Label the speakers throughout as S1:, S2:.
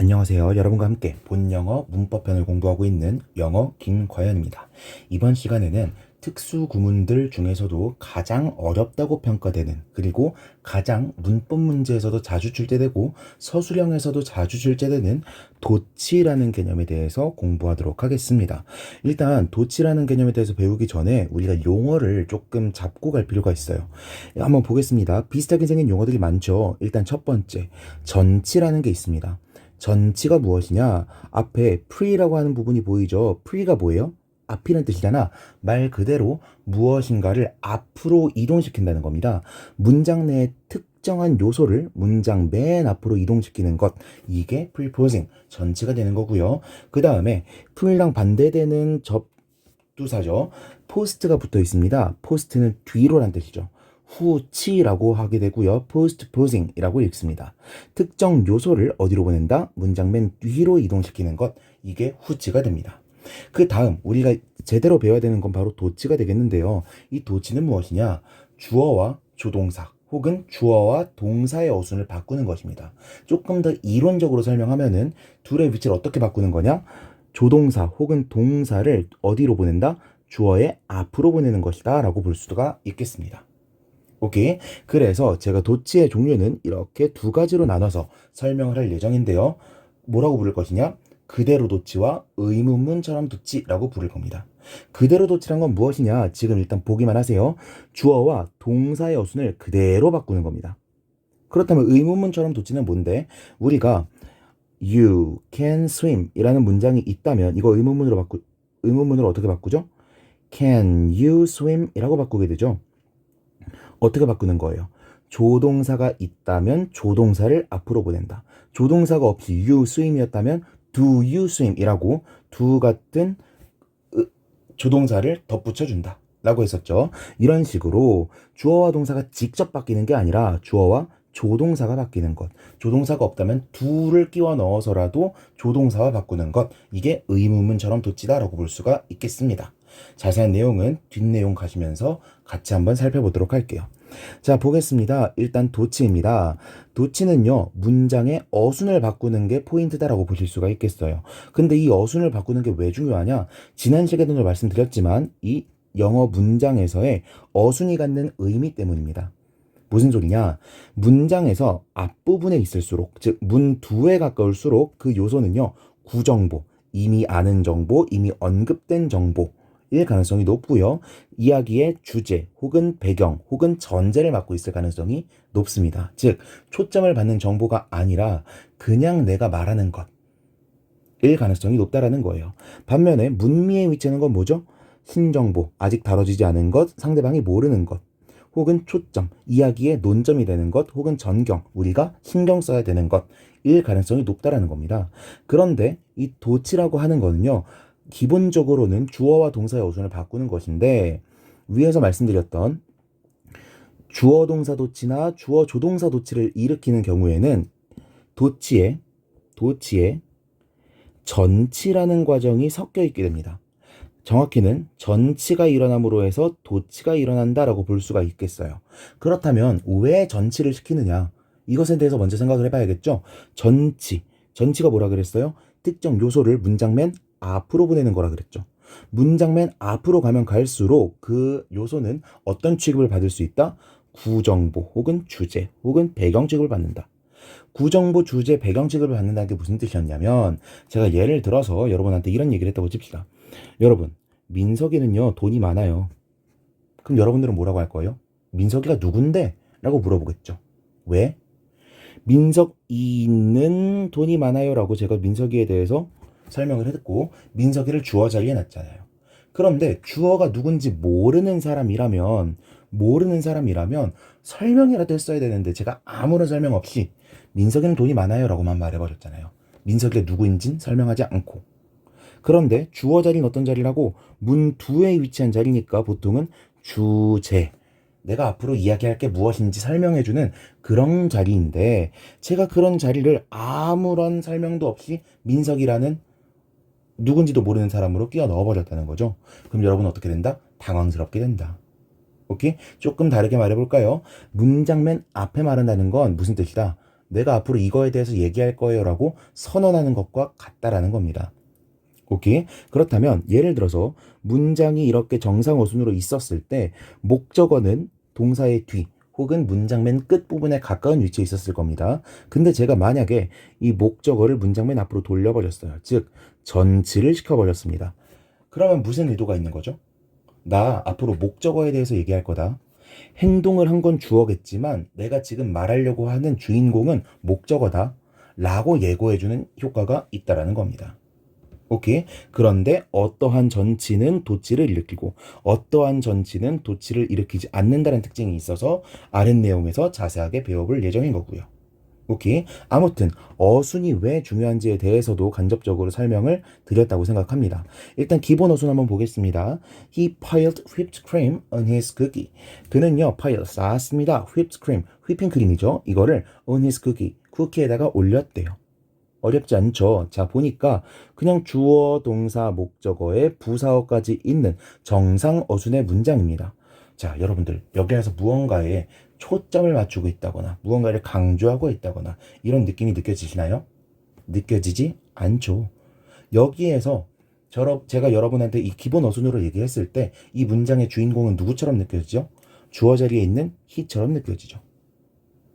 S1: 안녕하세요. 여러분과 함께 본영어 문법편을 공부하고 있는 영어 김과연입니다. 이번 시간에는 특수 구문들 중에서도 가장 어렵다고 평가되는, 그리고 가장 문법 문제에서도 자주 출제되고 서술형에서도 자주 출제되는 도치라는 개념에 대해서 공부하도록 하겠습니다. 일단 도치라는 개념에 대해서 배우기 전에 우리가 용어를 조금 잡고 갈 필요가 있어요. 한번 보겠습니다. 비슷하게 생긴 용어들이 많죠. 일단 첫 번째, 전치라는 게 있습니다. 전치가 무엇이냐? 앞에 pre라고 하는 부분이 보이죠? pre가 뭐예요? 앞이라는 뜻이잖아. 말 그대로 무엇인가를 앞으로 이동시킨다는 겁니다. 문장 내에 특정한 요소를 문장 맨 앞으로 이동시키는 것. 이게 preposing, 전치가 되는 거고요. 그 다음에 pre랑 반대되는 접두사죠. post가 붙어 있습니다. post는 뒤로란 뜻이죠. 후치라고 하게 되고요. postposing이라고 읽습니다. 특정 요소를 어디로 보낸다? 문장 맨 뒤로 이동시키는 것. 이게 후치가 됩니다. 그 다음 우리가 제대로 배워야 되는 건 바로 도치가 되겠는데요. 이 도치는 무엇이냐? 주어와 조동사 혹은 주어와 동사의 어순을 바꾸는 것입니다. 조금 더 이론적으로 설명하면은 둘의 위치를 어떻게 바꾸는 거냐? 조동사 혹은 동사를 어디로 보낸다? 주어의 앞으로 보내는 것이다 라고 볼 수가 있겠습니다. 오케이. 그래서 제가 도치의 종류는 이렇게 두 가지로 나눠서 설명을 할 예정인데요. 뭐라고 부를 것이냐? 그대로 도치와 의문문처럼 도치라고 부를 겁니다. 그대로 도치란 건 무엇이냐? 지금 일단 보기만 하세요. 주어와 동사의 어순을 그대로 바꾸는 겁니다. 그렇다면 의문문처럼 도치는 뭔데? 우리가 You can swim 이라는 문장이 있다면 이거 의문문으로 어떻게 바꾸죠? Can you swim? 이라고 바꾸게 되죠. 어떻게 바꾸는 거예요? 조동사가 있다면 조동사를 앞으로 보낸다. 조동사가 없이 you swim이었다면 do you swim 이라고 두 같은 조동사를 덧붙여준다 라고 했었죠. 이런 식으로 주어와 동사가 직접 바뀌는 게 아니라 주어와 조동사가 바뀌는 것. 조동사가 없다면 do를 끼워 넣어서라도 조동사와 바꾸는 것. 이게 의문문처럼 도치다라고 볼 수가 있겠습니다. 자세한 내용은 뒷내용 가시면서 같이 한번 살펴보도록 할게요. 자, 보겠습니다. 일단 도치입니다. 도치는요, 문장의 어순을 바꾸는 게 포인트다라고 보실 수가 있겠어요. 근데 이 어순을 바꾸는 게 왜 중요하냐? 지난 시간에도 말씀드렸지만 이 영어 문장에서의 어순이 갖는 의미 때문입니다. 무슨 소리냐? 문장에서 앞부분에 있을수록, 즉 문두에 가까울수록 그 요소는요, 구정보, 이미 아는 정보, 이미 언급된 정보일 가능성이 높고요. 이야기의 주제 혹은 배경 혹은 전제를 맡고 있을 가능성이 높습니다. 즉 초점을 받는 정보가 아니라 그냥 내가 말하는 것일 가능성이 높다라는 거예요. 반면에 문미에 위치하는 건 뭐죠? 신정보, 아직 다뤄지지 않은 것, 상대방이 모르는 것, 혹은 초점, 이야기의 논점이 되는 것, 혹은 전경, 우리가 신경 써야 되는 것일 가능성이 높다라는 겁니다. 그런데 이 도치라고 하는 거는요, 기본적으로는 주어와 동사의 어순을 바꾸는 것인데, 위에서 말씀드렸던 주어 동사 도치나 주어 조동사 도치를 일으키는 경우에는 도치에 전치라는 과정이 섞여 있게 됩니다. 정확히는 전치가 일어남으로 해서 도치가 일어난다라고 볼 수가 있겠어요. 그렇다면 왜 전치를 시키느냐? 이것에 대해서 먼저 생각을 해봐야겠죠? 전치가 뭐라 그랬어요? 특정 요소를 문장 맨 앞으로 보내는 거라 그랬죠. 문장 맨 앞으로 가면 갈수록 그 요소는 어떤 취급을 받을 수 있다? 구정보 혹은 주제 혹은 배경 취급을 받는다. 구정보, 주제, 배경 취급을 받는다는 게 무슨 뜻이었냐면, 제가 예를 들어서 여러분한테 이런 얘기를 했다고 칩시다. 여러분, 민석이는요 돈이 많아요. 그럼 여러분들은 뭐라고 할 거예요? 민석이가 누군데? 라고 물어보겠죠. 왜? 민석이는 돈이 많아요 라고 제가 민석이에 대해서 설명을 했고 민석이를 주어 자리에 놨잖아요. 그런데 주어가 누군지 모르는 사람이라면 설명이라도 했어야 되는데 제가 아무런 설명 없이 민석이는 돈이 많아요 라고만 말해버렸잖아요. 민석이가 누구인진 설명하지 않고. 그런데 주어 자리는 어떤 자리라고? 문 두에 위치한 자리니까 보통은 주제, 내가 앞으로 이야기할 게 무엇인지 설명해주는 그런 자리인데, 제가 그런 자리를 아무런 설명도 없이 민석이라는 누군지도 모르는 사람으로 끼워 넣어버렸다는 거죠. 그럼 여러분 어떻게 된다? 당황스럽게 된다. 오케이? 조금 다르게 말해볼까요? 문장 맨 앞에 말한다는 건 무슨 뜻이다? 내가 앞으로 이거에 대해서 얘기할 거예요 라고 선언하는 것과 같다라는 겁니다. 오케이? 그렇다면 예를 들어서 문장이 이렇게 정상어순으로 있었을 때 목적어는 동사의 뒤 혹은 문장 맨 끝부분에 가까운 위치에 있었을 겁니다. 근데 제가 만약에 이 목적어를 문장 맨 앞으로 돌려버렸어요. 즉 전치를 시켜버렸습니다. 그러면 무슨 의도가 있는 거죠? 나 앞으로 목적어에 대해서 얘기할 거다. 행동을 한 건 주어겠지만 내가 지금 말하려고 하는 주인공은 목적어다 라고 예고해주는 효과가 있다라는 겁니다. 오케이. 그런데 어떠한 전치는 도치를 일으키고 어떠한 전치는 도치를 일으키지 않는다는 특징이 있어서 아랫 내용에서 자세하게 배워볼 예정인 거고요. 오케이. 아무튼 어순이 왜 중요한지에 대해서도 간접적으로 설명을 드렸다고 생각합니다. 일단 기본 어순 한번 보겠습니다. He piled whipped cream on his cookie. 그는요, pile 쌓았습니다. whipped cream, 휘핑크림이죠. 이거를 on his cookie, 쿠키에다가 올렸대요. 어렵지 않죠? 자, 보니까 그냥 주어, 동사, 목적어에 부사어까지 있는 정상 어순의 문장입니다. 자, 여러분들 여기에서 무언가에 초점을 맞추고 있다거나 무언가를 강조하고 있다거나 이런 느낌이 느껴지시나요? 느껴지지 않죠. 여기에서 제가 여러분한테 이 기본 어순으로 얘기했을 때 이 문장의 주인공은 누구처럼 느껴지죠? 주어 자리에 있는 he처럼 느껴지죠.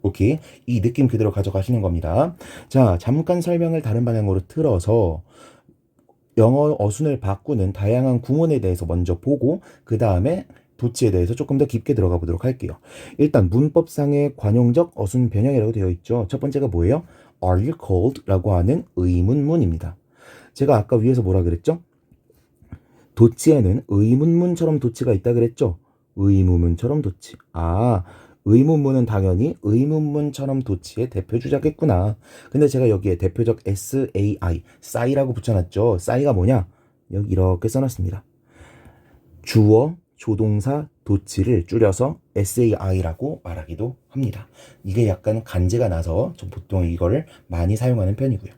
S1: 오케이. 이 느낌 그대로 가져가시는 겁니다. 자, 잠깐 설명을 다른 방향으로 틀어서 영어 어순을 바꾸는 다양한 구문에 대해서 먼저 보고 그 다음에 도치에 대해서 조금 더 깊게 들어가 보도록 할게요. 일단 문법상의 관용적 어순 변형이라고 되어 있죠. 첫 번째가 뭐예요? Are you cold? 라고 하는 의문문입니다. 제가 아까 위에서 뭐라 그랬죠? 도치에는 의문문처럼 도치가 있다 그랬죠? 의문문처럼 도치. 의문문은 당연히 의문문처럼 도치의 대표 주자겠구나. 근데 제가 여기에 대표적 SAI, 싸이라고 붙여놨죠. 싸이가 뭐냐? 여기 이렇게 써놨습니다. 주어, 조동사, 도치를 줄여서 SAI라고 말하기도 합니다. 이게 약간 간제가 나서 좀 보통 이거를 많이 사용하는 편이고요.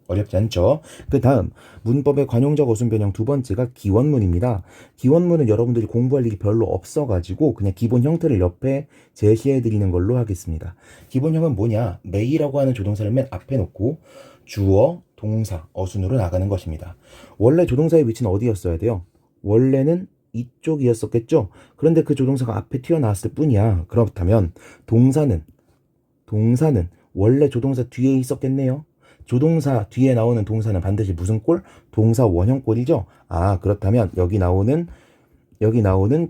S1: 어렵지 않죠? 그 다음 문법의 관용적 어순 변형 두 번째가 기원문입니다. 기원문은 여러분들이 공부할 일이 별로 없어가지고 그냥 기본 형태를 옆에 제시해드리는 걸로 하겠습니다. 기본형은 뭐냐? may라고 하는 조동사를 맨 앞에 놓고 주어, 동사, 어순으로 나가는 것입니다. 원래 조동사의 위치는 어디였어야 돼요? 원래는 이쪽이었었겠죠? 그런데 그 조동사가 앞에 튀어나왔을 뿐이야. 그렇다면 동사는 원래 조동사 뒤에 있었겠네요. 조동사 뒤에 나오는 동사는 반드시 무슨 꼴? 동사 원형꼴이죠. 그렇다면 여기 나오는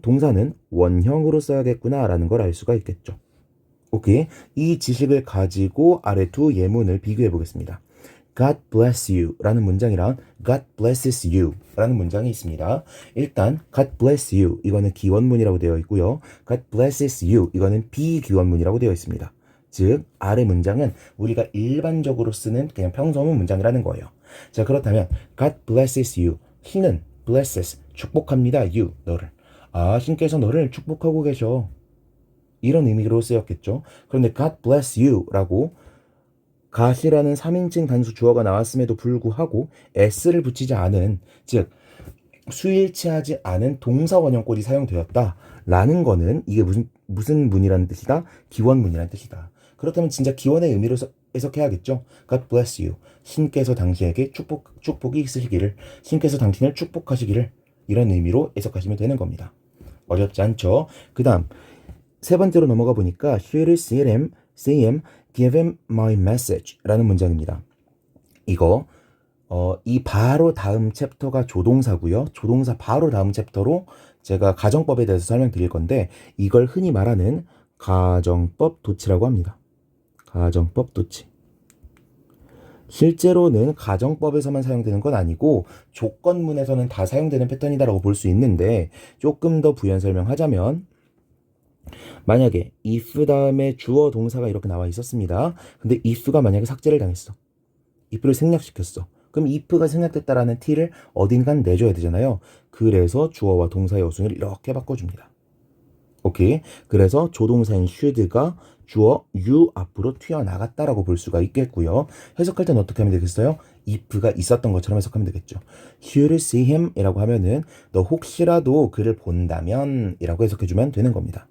S1: 동사는 원형으로 써야겠구나 라는 걸 알 수가 있겠죠. 오케이. 이 지식을 가지고 아래 두 예문을 비교해 보겠습니다. God bless you 라는 문장이랑 God blesses you 라는 문장이 있습니다. 일단 God bless you 이거는 기원문이라고 되어 있고요. God blesses you 이거는 비기원문이라고 되어 있습니다. 즉 아래 문장은 우리가 일반적으로 쓰는 그냥 평서문 문장이라는 거예요. 자, 그렇다면 God blesses you. He는 blesses 축복합니다. You 너를. 신께서 너를 축복하고 계셔. 이런 의미로 쓰였겠죠. 그런데 God bless you 라고 god이라는 3인칭 단수 주어가 나왔음에도 불구하고 s를 붙이지 않은, 즉 수일치하지 않은 동사 원형꼴이 사용되었다라는 거는 이게 무슨 문이라는 뜻이다? 기원문이라는 뜻이다. 그렇다면 진짜 기원의 의미로 해석해야겠죠. God bless you. 신께서 당신에게 축복이 있으시기를, 신께서 당신을 축복하시기를, 이런 의미로 해석하시면 되는 겁니다. 어렵지 않죠? 그 다음 세 번째로 넘어가 보니까 Should see him, give him my message 라는 문장입니다. 이거 이 바로 다음 챕터가 조동사고요. 조동사 바로 다음 챕터로 제가 가정법에 대해서 설명드릴 건데 이걸 흔히 말하는 가정법 도치라고 합니다. 가정법 도치. 실제로는 가정법에서만 사용되는 건 아니고 조건문에서는 다 사용되는 패턴이다라고 볼 수 있는데 조금 더 부연 설명하자면 만약에 if 다음에 주어 동사가 이렇게 나와 있었습니다. 근데 if가 만약에 삭제를 당했어. if를 생략시켰어. 그럼 if가 생략됐다라는 t를 어딘간 내줘야 되잖아요. 그래서 주어와 동사의 어순을 이렇게 바꿔줍니다. 오케이. 그래서 조동사인 should가 주어 you 앞으로 튀어나갔다라고 볼 수가 있겠고요. 해석할 때는 어떻게 하면 되겠어요? if가 있었던 것처럼 해석하면 되겠죠. Should see him 이라고 하면은 너 혹시라도 그를 본다면 이라고 해석해주면 되는 겁니다.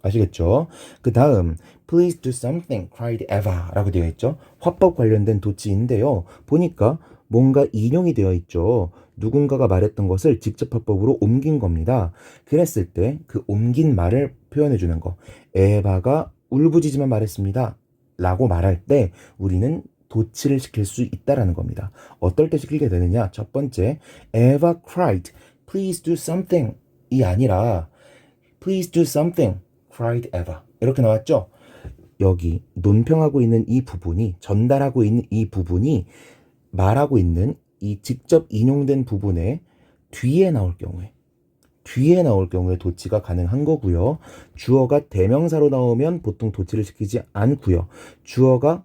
S1: 아시겠죠? 그 다음 Please do something, cried Eva 라고 되어 있죠. 화법 관련된 도치인데요. 보니까 뭔가 인용이 되어 있죠. 누군가가 말했던 것을 직접 화법으로 옮긴 겁니다. 그랬을 때 그 옮긴 말을 표현해 주는 거. 에바가 울부짖으며 말했습니다. 라고 말할 때 우리는 도치를 시킬 수 있다라는 겁니다. 어떨 때 시키게 되느냐? 첫 번째, Eva cried, please do something 이 아니라 please do something, cried Eva 이렇게 나왔죠? 여기 논평하고 있는 이 부분이 전달하고 있는 이 부분이 말하고 있는 이 직접 인용된 부분에 뒤에 나올 경우에 도치가 가능한 거고요. 주어가 대명사로 나오면 보통 도치를 시키지 않고요. 주어가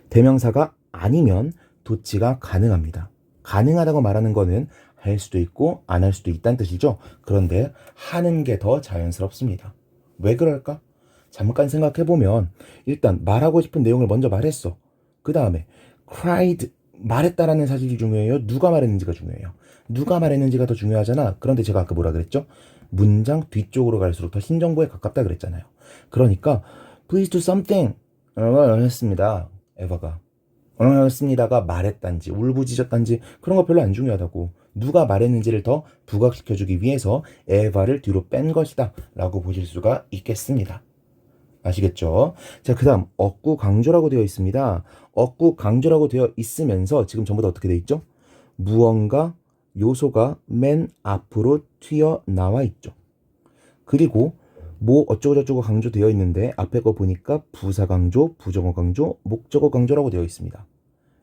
S1: 대명사가 아니면 도치가 가능합니다. 가능하다고 말하는 거는 할 수도 있고 안 할 수도 있다는 뜻이죠. 그런데 하는 게 더 자연스럽습니다. 왜 그럴까? 잠깐 생각해보면 일단 말하고 싶은 내용을 먼저 말했어. 그 다음에 cried 말했다라는 사실이 중요해요? 누가 말했는지가 중요해요? 누가 말했는지가 더 중요하잖아. 그런데 제가 아까 뭐라 그랬죠? 문장 뒤쪽으로 갈수록 더 신정보에 가깝다 그랬잖아요. 그러니까 please do something 했습니다. 에바가 했습니다가 말했단지 울부짖었단지 그런 거 별로 안 중요하다고. 누가 말했는지를 더 부각시켜주기 위해서 에바를 뒤로 뺀 것이다 라고 보실 수가 있겠습니다. 아시겠죠? 자, 그 다음 억구 강조라고 되어 있습니다. 억구 강조라고 되어 있으면서 지금 전부 다 어떻게 되어 있죠? 무언가 요소가 맨 앞으로 튀어나와 있죠. 그리고 뭐 어쩌고저쩌고 강조되어 있는데 앞에 거 보니까 부사 강조, 부정어 강조, 목적어 강조라고 되어 있습니다.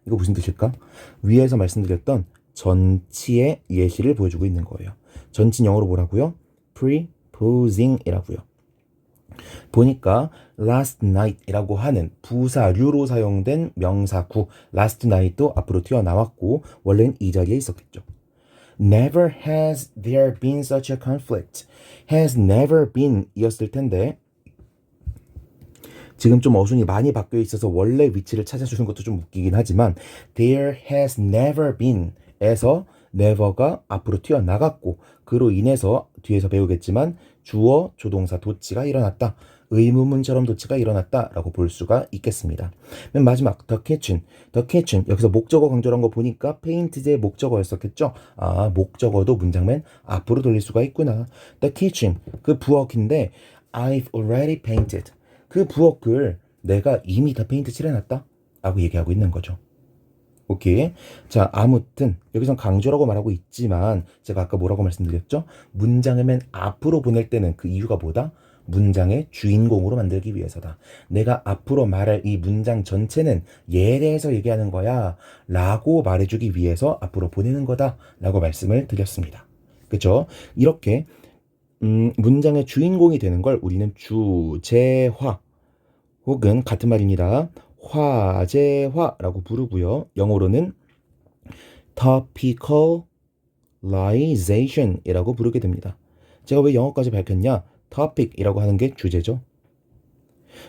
S1: 이거 무슨 뜻일까? 위에서 말씀드렸던 전치의 예시를 보여주고 있는 거예요. 전치 영어로 뭐라고요? preposing이라고요. 보니까 last night이라고 하는 부사류로 사용된 명사구 last night도 앞으로 튀어나왔고 원래는 이 자리에 있었겠죠. Never has there been such a conflict. has never been 이었을 텐데 지금 좀 어순이 많이 바뀌어 있어서 원래 위치를 찾아주는 것도 좀 웃기긴 하지만 there has never been 에서 never가 앞으로 튀어나갔고 그로 인해서 뒤에서 배우겠지만 주어, 조동사, 도치가 일어났다. 의문문처럼 도치가 일어났다 라고 볼 수가 있겠습니다. 맨 마지막 the kitchen 여기서 목적어 강조한 거 보니까 페인트제의 목적어였었겠죠. 아, 목적어도 문장 맨 앞으로 돌릴 수가 있구나. the kitchen 그 부엌인데 I've already painted 그 부엌을 내가 이미 다 페인트 칠해놨다 라고 얘기하고 있는 거죠. 오케이. 자, 아무튼 여기선 강조라고 말하고 있지만 제가 아까 뭐라고 말씀드렸죠? 문장을 맨 앞으로 보낼 때는 그 이유가 뭐다? 문장의 주인공으로 만들기 위해서다. 내가 앞으로 말할 이 문장 전체는 얘에 대해서 얘기하는 거야 라고 말해주기 위해서 앞으로 보내는 거다 라고 말씀을 드렸습니다. 그쵸? 이렇게 문장의 주인공이 되는 걸 우리는 주제화 혹은 같은 말입니다. 화제화라고 부르고요. 영어로는 topicalization이라고 부르게 됩니다. 제가 왜 영어까지 밝혔냐? topic이라고 하는 게 주제죠.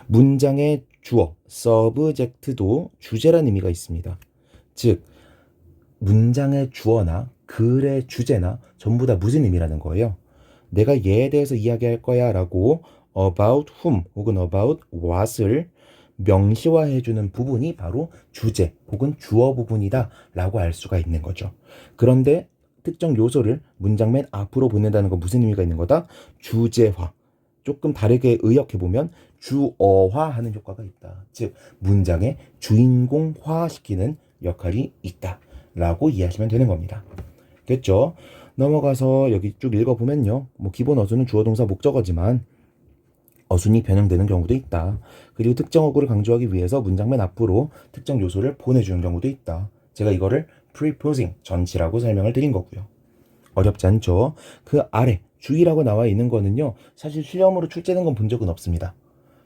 S1: 문장의 주어, subject도 주제라는 의미가 있습니다. 즉, 문장의 주어나 글의 주제나 전부 다 무슨 의미라는 거예요? 내가 얘에 대해서 이야기할 거야 라고 about whom 혹은 about what을 명시화해주는 부분이 바로 주제 혹은 주어 부분이다 라고 알 수가 있는 거죠. 그런데 특정 요소를 문장 맨 앞으로 보낸다는 건 무슨 의미가 있는 거다? 주제화. 조금 다르게 의역해보면 주어화하는 효과가 있다. 즉 문장의 주인공화시키는 역할이 있다 라고 이해하시면 되는 겁니다. 됐죠? 넘어가서 여기 쭉 읽어보면요. 뭐 기본 어순은 주어 동사 목적어지만 어순이 변형되는 경우도 있다. 그리고 특정 어구를 강조하기 위해서 문장 맨 앞으로 특정 요소를 보내주는 경우도 있다. 제가 이거를 preposing, 전치라고 설명을 드린 거고요. 어렵지 않죠? 그 아래 주의라고 나와 있는 거는요. 사실 시험으로 출제된 건 본 적은 없습니다.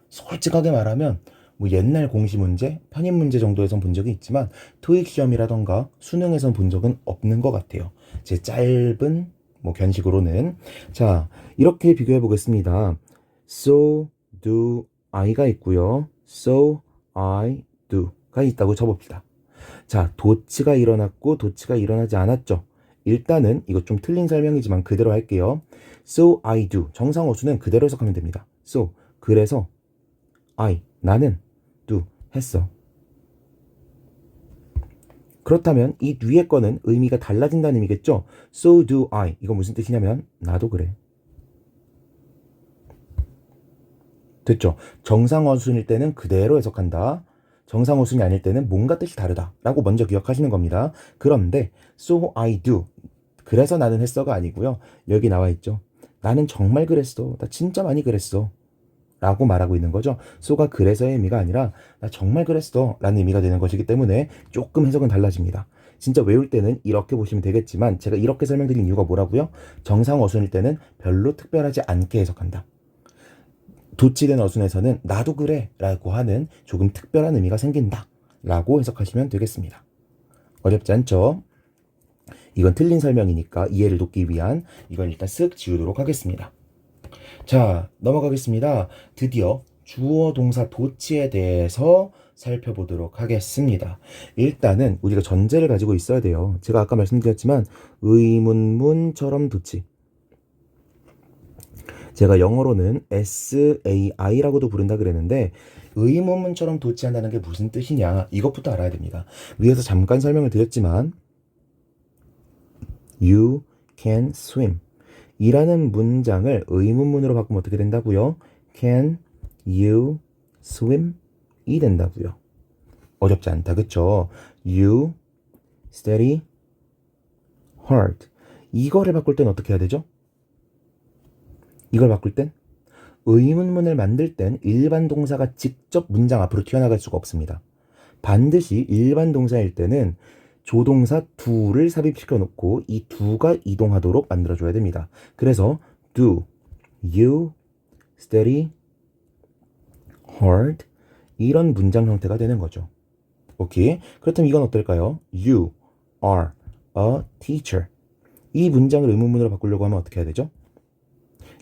S1: 솔직하게 말하면 뭐 옛날 공시 문제, 편입 문제 정도에선 본 적이 있지만 토익 시험이라던가 수능에선 본 적은 없는 것 같아요. 제 짧은 뭐 견식으로는. 자, 이렇게 비교해 보겠습니다. So do I가 있고요. So I do가 있다고 쳐봅시다. 자, 도치가 일어났고 도치가 일어나지 않았죠. 일단은 이거 좀 틀린 설명이지만 그대로 할게요. So I do 정상 어수는 그대로 해석하면 됩니다. So 그래서 I. 나는 do. 했어. 그렇다면 이 위에 거는 의미가 달라진다는 의미겠죠? So do I. 이거 무슨 뜻이냐면 나도 그래. 됐죠? 정상어순일 때는 그대로 해석한다. 정상어순이 아닐 때는 뭔가 뜻이 다르다 라고 먼저 기억하시는 겁니다. 그런데 so I do. 그래서 나는 했어가 아니고요. 여기 나와 있죠. 나는 정말 그랬어. 나 진짜 많이 그랬어. 라고 말하고 있는 거죠. so가 그래서의 의미가 아니라 나 정말 그랬어 라는 의미가 되는 것이기 때문에 조금 해석은 달라집니다. 진짜 외울 때는 이렇게 보시면 되겠지만 제가 이렇게 설명드린 이유가 뭐라고요? 정상 어순일 때는 별로 특별하지 않게 해석한다. 도치된 어순에서는 나도 그래 라고 하는 조금 특별한 의미가 생긴다 라고 해석하시면 되겠습니다. 어렵지 않죠? 이건 틀린 설명이니까 이해를 돕기 위한 이건 일단 쓱 지우도록 하겠습니다. 자, 넘어가겠습니다. 드디어 주어 동사 도치에 대해서 살펴보도록 하겠습니다. 일단은 우리가 전제를 가지고 있어야 돼요. 제가 아까 말씀드렸지만 의문문처럼 도치. 제가 영어로는 SAI라고도 부른다 그랬는데 의문문처럼 도치한다는 게 무슨 뜻이냐 이것부터 알아야 됩니다. 위에서 잠깐 설명을 드렸지만 You can swim 이라는 문장을 의문문으로 바꾸면 어떻게 된다고요? Can you swim? 이 된다고요. 어렵지 않다. 그쵸? You study hard. 이거를 바꿀 땐 어떻게 해야 되죠? 이걸 바꿀 땐 의문문을 만들 땐 일반 동사가 직접 문장 앞으로 튀어나갈 수가 없습니다. 반드시 일반 동사일 때는 조동사 do를 삽입시켜 놓고 이 do가 이동하도록 만들어줘야 됩니다. 그래서 do you study hard 이런 문장 형태가 되는 거죠. 오케이. 그렇다면 이건 어떨까요? You are a teacher. 이 문장을 의문문으로 바꾸려고 하면 어떻게 해야 되죠?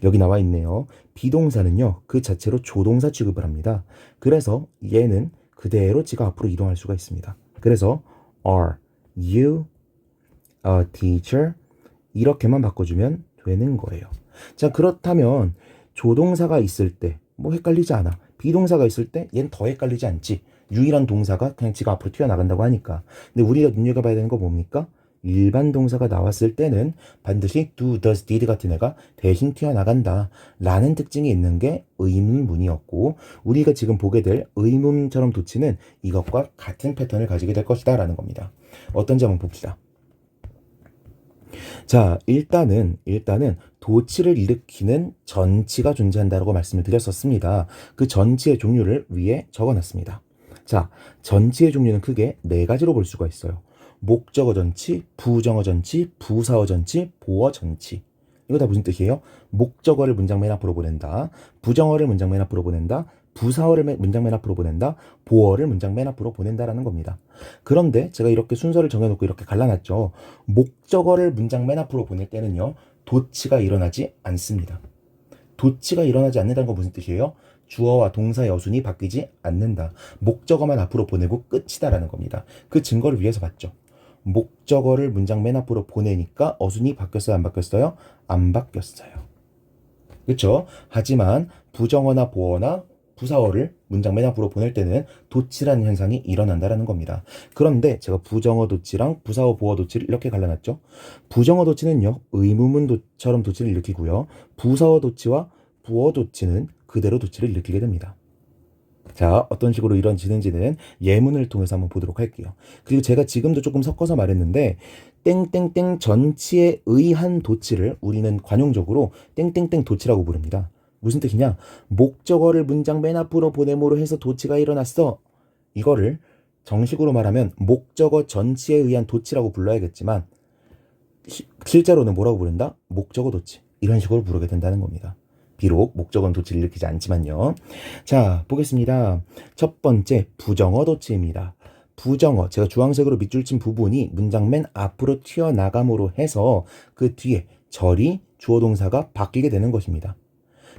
S1: 여기 나와 있네요. 비동사는요, 그 자체로 조동사 취급을 합니다. 그래서 얘는 그대로 지가 앞으로 이동할 수가 있습니다. 그래서 are you a teacher? 이렇게만 바꿔주면 되는 거예요. 자, 그렇다면 조동사가 있을 때 뭐 헷갈리지 않아. 비동사가 있을 때 얘는 더 헷갈리지 않지. 유일한 동사가 그냥 지가 앞으로 튀어나간다고 하니까. 근데 우리가 눈여겨봐야 되는 거 뭡니까? 일반 동사가 나왔을 때는 반드시 do, does, did 같은 애가 대신 튀어나간다 라는 특징이 있는 게 의문문이었고 우리가 지금 보게 될 의문처럼 도치는 이것과 같은 패턴을 가지게 될 것이다 라는 겁니다. 어떤지 한번 봅시다. 자, 일단은 도치를 일으키는 전치가 존재한다고 말씀을 드렸었습니다. 그 전치의 종류를 위에 적어놨습니다. 자, 전치의 종류는 크게 네 가지로 볼 수가 있어요. 목적어 전치, 부정어 전치, 부사어 전치, 보어 전치. 이거 다 무슨 뜻이에요? 목적어를 문장 맨 앞으로 보낸다. 부정어를 문장 맨 앞으로 보낸다. 부사어를 문장 맨 앞으로 보낸다. 보어를 문장 맨 앞으로 보낸다라는 겁니다. 그런데 제가 이렇게 순서를 정해놓고 이렇게 갈라놨죠. 목적어를 문장 맨 앞으로 보낼 때는요. 도치가 일어나지 않습니다. 도치가 일어나지 않는다는 건 무슨 뜻이에요? 주어와 동사의 어순이 바뀌지 않는다. 목적어만 앞으로 보내고 끝이다라는 겁니다. 그 증거를 위해서 봤죠. 목적어를 문장 맨 앞으로 보내니까 어순이 바뀌었어요? 안 바뀌었어요? 안 바뀌었어요. 그렇죠? 하지만 부정어나 보어나 부사어를 문장 맨 앞으로 보낼 때는 도치라는 현상이 일어난다라는 겁니다. 그런데 제가 부정어 도치랑 부사어 보어 도치를 이렇게 갈라놨죠. 부정어 도치는요. 의문문처럼 도치를 일으키고요. 부사어 도치와 부어 도치는 그대로 도치를 일으키게 됩니다. 자, 어떤 식으로 이루어지는지는 예문을 통해서 한번 보도록 할게요. 그리고 제가 지금도 조금 섞어서 말했는데 땡땡땡 전치에 의한 도치를 우리는 관용적으로 땡땡땡 도치라고 부릅니다. 무슨 뜻이냐? 목적어를 문장 맨 앞으로 보냄으로 해서 도치가 일어났어. 이거를 정식으로 말하면 목적어 전치에 의한 도치라고 불러야겠지만 실제로는 뭐라고 부른다? 목적어 도치. 이런 식으로 부르게 된다는 겁니다. 비록 목적어는 도치를 일으키지 않지만요. 자, 보겠습니다. 첫 번째 부정어 도치입니다. 부정어, 제가 주황색으로 밑줄 친 부분이 문장 맨 앞으로 튀어나감으로 해서 그 뒤에 절이 주어 동사가 바뀌게 되는 것입니다.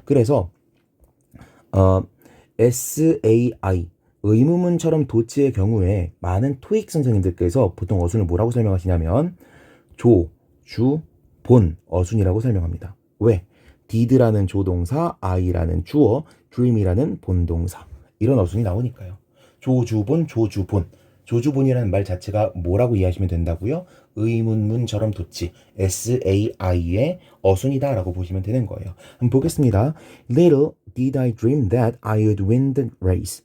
S1: 그래서 SAI 의문문처럼 도치의 경우에 많은 토익 선생님들께서 보통 어순을 뭐라고 설명하시냐면 조, 주, 본 어순이라고 설명합니다. 왜? did라는 조동사, I라는 주어, dream이라는 본동사 이런 어순이 나오니까요. 조주본, 조주본. 조주본이라는 말 자체가 뭐라고 이해하시면 된다고요? 의문문처럼 돋지. SAI의 어순이다라고 보시면 되는 거예요. 한번 보겠습니다. Little did I dream that I would win the race.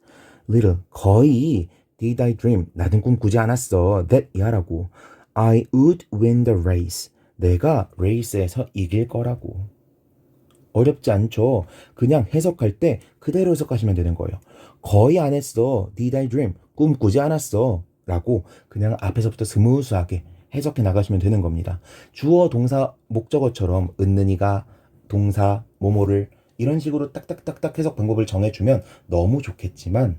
S1: Little, 거의 did I dream, 나는 꿈꾸지 않았어. that 이하라고. I would win the race. 내가 레이스에서 이길 거라고. 어렵지 않죠? 그냥 해석할 때 그대로 해석하시면 되는 거예요. 거의 안 했어. Did I dream? 꿈꾸지 않았어. 라고 그냥 앞에서부터 스무스하게 해석해 나가시면 되는 겁니다. 주어, 동사, 목적어처럼 은는이가 동사, 뭐뭐를 이런 식으로 딱딱딱딱 해석 방법을 정해주면 너무 좋겠지만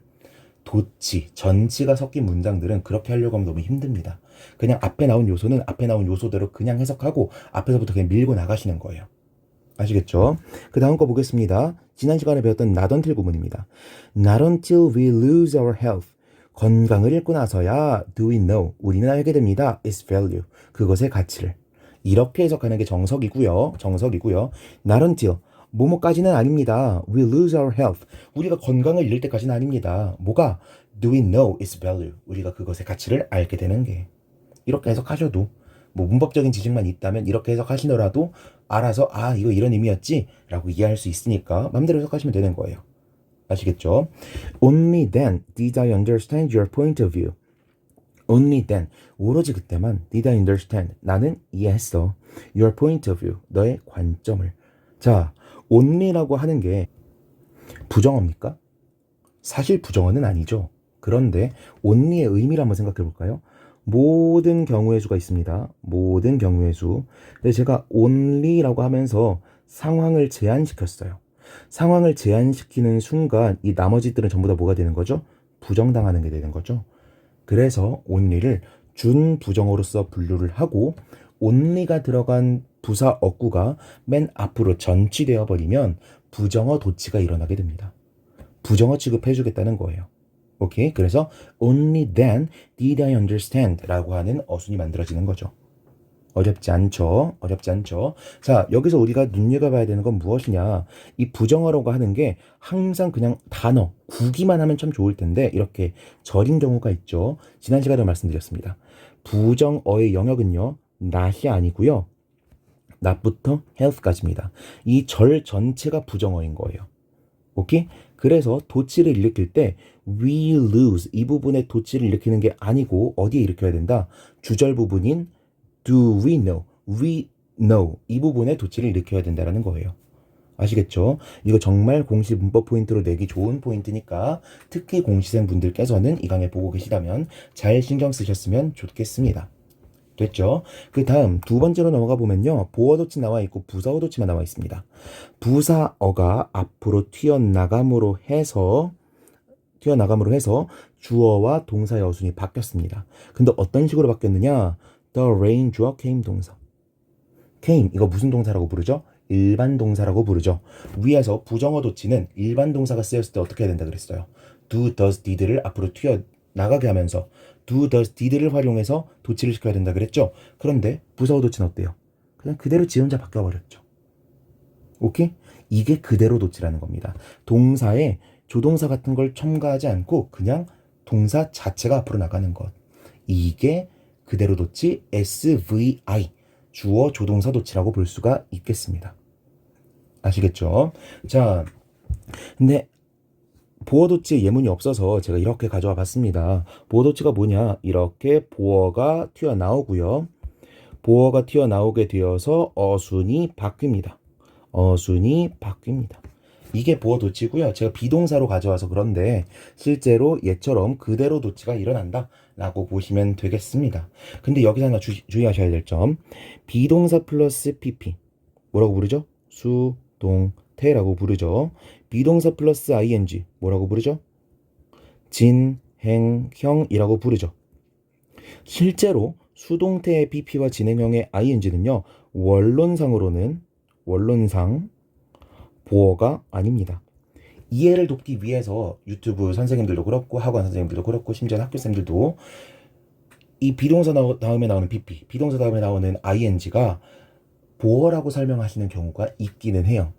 S1: 도치, 전치가 섞인 문장들은 그렇게 하려고 하면 너무 힘듭니다. 그냥 앞에 나온 요소는 앞에 나온 요소대로 그냥 해석하고 앞에서부터 그냥 밀고 나가시는 거예요. 아시겠죠? 그 다음 거 보겠습니다. 지난 시간에 배웠던 not until 구문입니다. Not until we lose our health. 건강을 잃고 나서야 do we know. 우리는 알게 됩니다. its value. 그것의 가치를. 이렇게 해석하는 게 정석이고요. 정석이고요. Not until. 뭐뭐까지는 아닙니다. We lose our health. 우리가 건강을 잃을 때까지는 아닙니다. 뭐가? Do we know its value. 우리가 그것의 가치를 알게 되는 게. 이렇게 해석하셔도 뭐 문법적인 지식만 있다면 이렇게 해석하시더라도 알아서 아 이거 이런 의미였지 라고 이해할 수 있으니까 마음대로 해석하시면 되는 거예요. 아시겠죠? Only then did I understand your point of view. Only then, 오로지 그때만 did I understand, 나는 이해했어. Your point of view, 너의 관점을. 자, only라고 하는 게 부정어입니까? 사실 부정어는 아니죠. 그런데 only의 의미를 한번 생각해 볼까요? 모든 경우의 수가 있습니다. 모든 경우의 수. 근데 제가 only라고 하면서 상황을 제한시켰어요. 상황을 제한시키는 순간 이 나머지들은 전부 다 뭐가 되는 거죠? 부정당하는 게 되는 거죠. 그래서 only를 준부정어로서 분류를 하고 only가 들어간 부사 어구가 맨 앞으로 전치되어 버리면 부정어 도치가 일어나게 됩니다. 부정어 취급해주겠다는 거예요. 오케이? 그래서 only then did I understand 라고 하는 어순이 만들어지는 거죠. 어렵지 않죠? 어렵지 않죠? 자, 여기서 우리가 눈여겨봐야 되는 건 무엇이냐? 이 부정어라고 하는 게 항상 그냥 단어, 구기만 하면 참 좋을 텐데 이렇게 절인 경우가 있죠. 지난 시간에 말씀드렸습니다. 부정어의 영역은요. not이 아니고요. not부터 health까지입니다. 이 절 전체가 부정어인 거예요. 오케이? 그래서 도치를 일으킬 때 we lose 이 부분에 도치를 일으키는 게 아니고 어디에 일으켜야 된다? 주절 부분인 do we know, we know 이 부분에 도치를 일으켜야 된다는 거예요. 아시겠죠? 이거 정말 공시 문법 포인트로 내기 좋은 포인트니까 특히 공시생 분들께서는 이 강의 보고 계시다면 잘 신경 쓰셨으면 좋겠습니다. 됐죠? 그 다음 두 번째로 넘어가 보면요. 보어도치 나와 있고 부사어도치만 나와 있습니다. 부사어가 앞으로 튀어나감으로 해서 주어와 동사의 어순이 바뀌었습니다. 근데 어떤 식으로 바뀌었느냐? The rain 주어 came 동사. came 이거 무슨 동사라고 부르죠? 일반 동사라고 부르죠. 위에서 부정어 도치는 일반 동사가 쓰였을 때 어떻게 해야 된다 그랬어요? do, does, did를 앞으로 튀어나가게 하면서 do, does, did를 활용해서 도치를 시켜야 된다 그랬죠. 그런데 부사어 도치는 어때요? 그냥 그대로 지 혼자 바뀌어버렸죠. 오케이? 이게 그대로 도치라는 겁니다. 동사에 조동사 같은 걸 첨가하지 않고 그냥 동사 자체가 앞으로 나가는 것. 이게 그대로 도치 SVI 주어 조동사 도치라고 볼 수가 있겠습니다. 아시겠죠? 자, 근데 보어도치의 예문이 없어서 제가 이렇게 가져와 봤습니다. 보어도치가 뭐냐? 이렇게 보어가 튀어나오고요. 보어가 튀어나오게 되어서 어순이 바뀝니다. 어순이 바뀝니다. 이게 보어도치고요. 제가 비동사로 가져와서 그런데 실제로 얘처럼 그대로 도치가 일어난다 라고 보시면 되겠습니다. 근데 여기서 하나 주의하셔야 될 점, 비동사 플러스 PP 뭐라고 부르죠? 수동태라고 부르죠. 비동사 플러스 ing 뭐라고 부르죠? 진행형이라고 부르죠. 실제로 수동태의 PP와 진행형의 ing는요. 원론상 보어가 아닙니다. 이해를 돕기 위해서 유튜브 선생님들도 그렇고 학원 선생님들도 그렇고 심지어 학교생들도 이 비동사 다음에 나오는 PP, 비동사 다음에 나오는 ing가 보어라고 설명하시는 경우가 있기는 해요.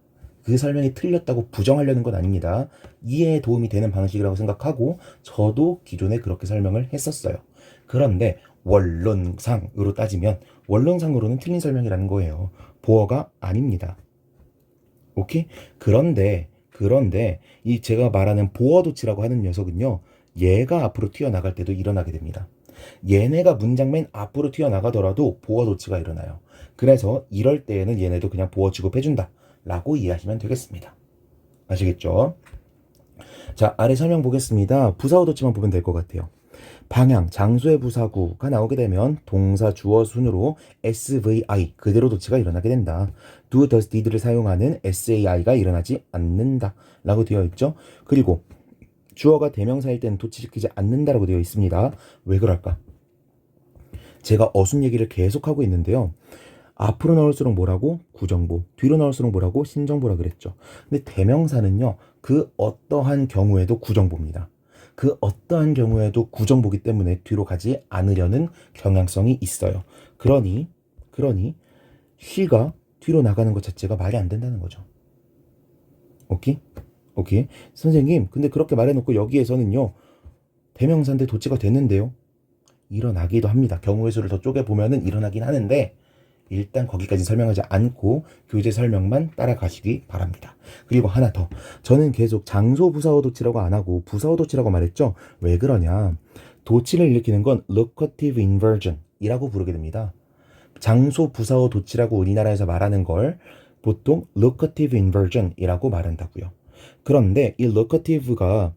S1: 그 설명이 틀렸다고 부정하려는 건 아닙니다. 이해에 도움이 되는 방식이라고 생각하고 저도 기존에 그렇게 설명을 했었어요. 그런데 원론상으로 따지면 원론상으로는 틀린 설명이라는 거예요. 보어가 아닙니다. 오케이? 그런데 이 제가 말하는 보어 도치라고 하는 녀석은요. 얘가 앞으로 튀어나갈 때도 일어나게 됩니다. 얘네가 문장 맨 앞으로 튀어나가더라도 보어 도치가 일어나요. 그래서 이럴 때에는 얘네도 그냥 보어 취급해준다 라고 이해하시면 되겠습니다. 아시겠죠? 자, 아래 설명 보겠습니다. 부사어 도치만 보면 될 것 같아요. 방향, 장소의 부사구가 나오게 되면 동사, 주어, 순으로 SVI 그대로 도치가 일어나게 된다. do, does, did를 사용하는 SAI가 일어나지 않는다 라고 되어 있죠. 그리고 주어가 대명사일 때는 도치시키지 않는다라고 되어 있습니다. 왜 그럴까? 제가 어순 얘기를 계속하고 있는데요. 앞으로 나올수록 뭐라고? 구정보. 뒤로 나올수록 뭐라고? 신정보라 그랬죠. 근데 대명사는요. 그 어떠한 경우에도 구정보입니다. 그 어떠한 경우에도 구정보기 때문에 뒤로 가지 않으려는 경향성이 있어요. 그러니 she가 뒤로 나가는 것 자체가 말이 안 된다는 거죠. 오케이? 선생님, 근데 그렇게 말해놓고 여기에서는요. 대명사인데 도치가 됐는데요. 일어나기도 합니다. 경우의 수를 더 쪼개보면은 일어나긴 하는데 일단 거기까지 설명하지 않고 교재 설명만 따라가시기 바랍니다. 그리고 하나 더. 저는 계속 장소 부사어 도치라고 안 하고 부사어 도치라고 말했죠. 왜 그러냐. 도치를 일으키는 건 locative inversion 이라고 부르게 됩니다. 장소 부사어 도치라고 우리나라에서 말하는 걸 보통 locative inversion 이라고 말한다고요. 그런데 이 locative가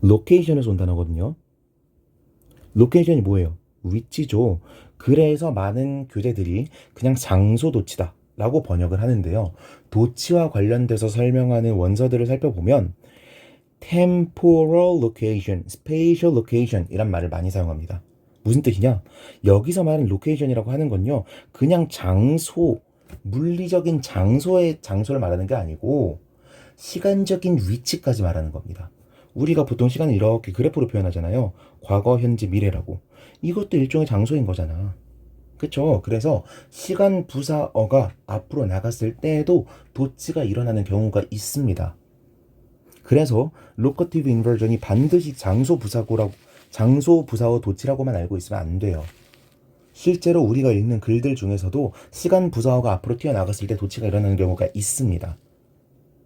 S1: location에서 온 단어거든요. location이 뭐예요? 위치죠. 그래서 많은 교재들이 그냥 장소 도치다 라고 번역을 하는데요. 도치와 관련돼서 설명하는 원서들을 살펴보면 temporal location, spatial location 이란 말을 많이 사용합니다. 무슨 뜻이냐? 여기서 말하는 location이라고 하는 건요. 그냥 장소, 물리적인 장소를 말하는 게 아니고 시간적인 위치까지 말하는 겁니다. 우리가 보통 시간을 이렇게 그래프로 표현하잖아요. 과거, 현재, 미래라고. 이것도 일종의 장소인 거잖아. 그쵸? 그래서 시간 부사어가 앞으로 나갔을 때에도 도치가 일어나는 경우가 있습니다. 그래서 locative inversion이 반드시 장소 부사어 도치라고만 알고 있으면 안 돼요. 실제로 우리가 읽는 글들 중에서도 시간 부사어가 앞으로 튀어나갔을 때 도치가 일어나는 경우가 있습니다.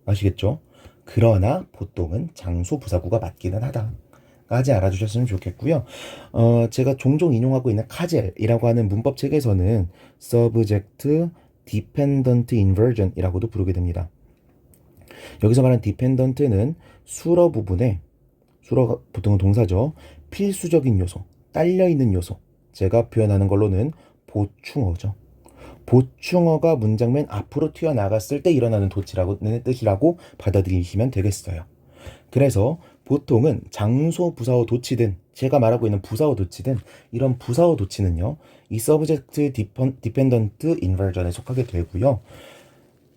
S1: 아시겠죠? 그러나 보통은 장소 부사구가 맞기는 하다까지 알아주셨으면 좋겠고요. 제가 종종 인용하고 있는 카젤이라고 하는 문법 책에서는 subject dependent inversion 이라고도 부르게 됩니다. 여기서 말하는 dependent는 수러 부분에, 수러가 보통은 동사죠. 필수적인 요소, 딸려있는 요소, 제가 표현하는 걸로는 보충어죠. 보충어가 문장 맨 앞으로 튀어나갔을 때 일어나는 도치라는 뜻이라고 받아들이시면 되겠어요. 그래서 보통은 장소 부사어 도치든 제가 말하고 있는 부사어 도치든 이런 부사어 도치는요. 이 subject dependent inversion에 속하게 되고요.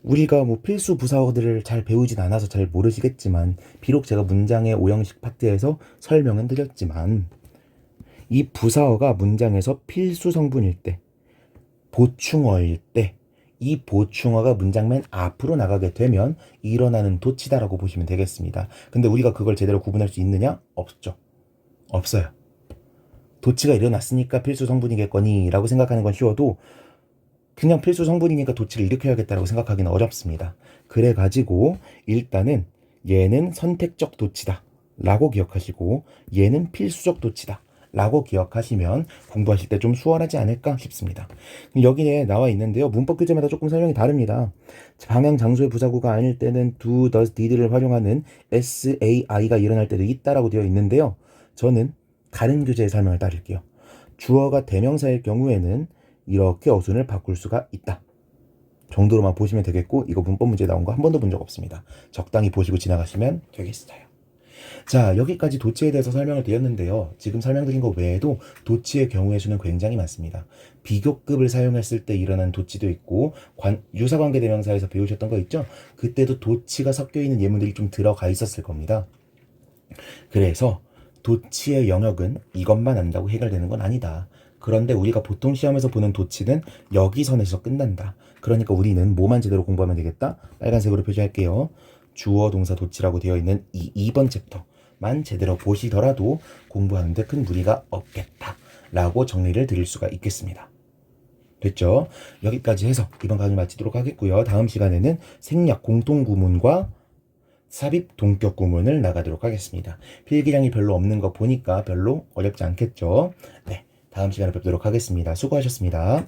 S1: 우리가 뭐 필수 부사어들을 잘 배우진 않아서 잘 모르시겠지만 비록 제가 문장의 오형식 파트에서 설명은 드렸지만 이 부사어가 문장에서 필수 성분일 때 보충어일 때 이 보충어가 문장 맨 앞으로 나가게 되면 일어나는 도치다라고 보시면 되겠습니다. 근데 우리가 그걸 제대로 구분할 수 있느냐? 없어요. 도치가 일어났으니까 필수 성분이겠거니 라고 생각하는 건 쉬워도 그냥 필수 성분이니까 도치를 일으켜야겠다라고 생각하기는 어렵습니다. 그래가지고 일단은 얘는 선택적 도치다 라고 기억하시고 얘는 필수적 도치다 라고 기억하시면 공부하실 때 좀 수월하지 않을까 싶습니다. 여기에 나와 있는데요. 문법 교재마다 조금 설명이 다릅니다. 방향 장소의 부사구가 아닐 때는 do, does, did를 활용하는 SAI가 일어날 때도 있다라고 되어 있는데요. 저는 다른 교재의 설명을 따를게요. 주어가 대명사일 경우에는 이렇게 어순을 바꿀 수가 있다 정도로만 보시면 되겠고 이거 문법 문제 나온 거 한 번도 본 적 없습니다. 적당히 보시고 지나가시면 되겠어요. 자, 여기까지 도치에 대해서 설명을 드렸는데요. 지금 설명드린 것 외에도 도치의 경우의 수는 굉장히 많습니다. 비교급을 사용했을 때 일어난 도치도 있고 유사관계대명사에서 배우셨던 거 있죠? 그때도 도치가 섞여있는 예문들이 좀 들어가 있었을 겁니다. 그래서 도치의 영역은 이것만 안다고 해결되는 건 아니다. 그런데 우리가 보통 시험에서 보는 도치는 여기 선에서 끝난다. 그러니까 우리는 뭐만 제대로 공부하면 되겠다? 빨간색으로 표시할게요. 주어 동사 도치라고 되어 있는 이 2번 챕터만 제대로 보시더라도 공부하는데 큰 무리가 없겠다 라고 정리를 드릴 수가 있겠습니다. 됐죠? 여기까지 해서 이번 강의 마치도록 하겠고요. 다음 시간에는 생략 공통구문과 삽입 동격 구문을 나가도록 하겠습니다. 필기량이 별로 없는 거 보니까 별로 어렵지 않겠죠? 네, 다음 시간에 뵙도록 하겠습니다. 수고하셨습니다.